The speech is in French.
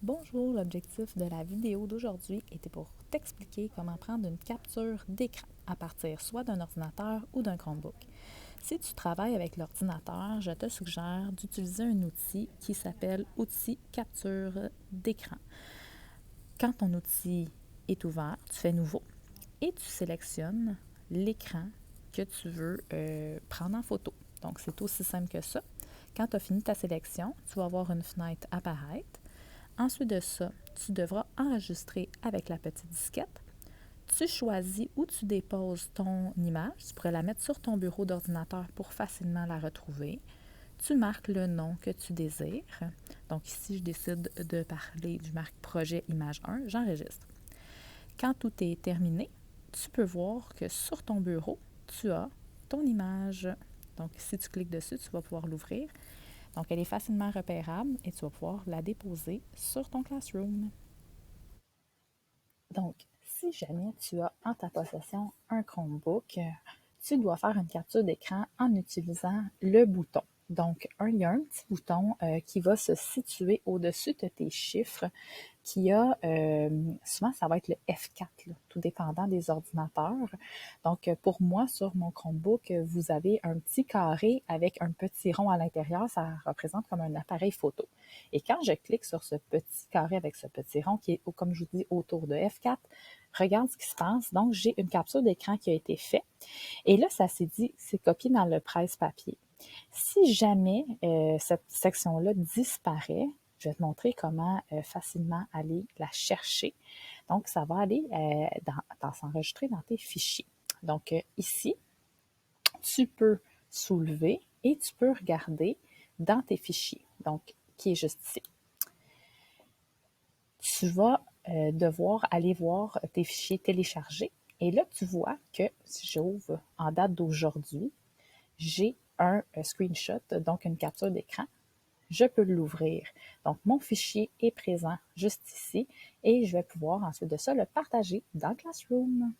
Bonjour, l'objectif de la vidéo d'aujourd'hui était pour t'expliquer comment prendre une capture d'écran à partir soit d'un ordinateur ou d'un Chromebook. Si tu travailles avec l'ordinateur, je te suggère d'utiliser un outil qui s'appelle Outil capture d'écran. Quand ton outil est ouvert, tu fais Nouveau et tu sélectionnes l'écran que tu veux prendre en photo. Donc, c'est aussi simple que ça. Quand tu as fini ta sélection, tu vas voir une fenêtre apparaître. Ensuite de ça, tu devras enregistrer avec la petite disquette. Tu choisis où tu déposes ton image. Tu pourrais la mettre sur ton bureau d'ordinateur pour facilement la retrouver. Tu marques le nom que tu désires. Donc ici, je décide de parler du marque Projet Image 1. J'enregistre. Quand tout est terminé, tu peux voir que sur ton bureau, tu as ton image. Donc si tu cliques dessus, tu vas pouvoir l'ouvrir. Donc, elle est facilement repérable et tu vas pouvoir la déposer sur ton Classroom. Donc, si jamais tu as en ta possession un Chromebook, tu dois faire une capture d'écran en utilisant le bouton. Donc, il y a un petit bouton qui va se situer au-dessus de tes chiffres souvent ça va être le F4, là, tout dépendant des ordinateurs. Donc, pour moi, sur mon Chromebook, vous avez un petit carré avec un petit rond à l'intérieur. Ça représente comme un appareil photo. Et quand je clique sur ce petit carré avec ce petit rond qui est, comme je vous dis, autour de F4, regarde ce qui se passe. Donc, j'ai une capture d'écran qui a été faite. Et là, ça s'est dit, c'est copié dans le presse-papier. Si jamais cette section-là disparaît, je vais te montrer comment facilement aller la chercher. Donc, ça va aller s'enregistrer dans tes fichiers. Donc, ici, tu peux soulever et tu peux regarder dans tes fichiers. Donc, qui est juste ici. Tu vas devoir aller voir tes fichiers téléchargés. Et là, tu vois que si j'ouvre en date d'aujourd'hui, j'ai un screenshot, donc une capture d'écran. Je peux l'ouvrir. Donc, mon fichier est présent juste ici et je vais pouvoir ensuite de ça le partager dans Classroom.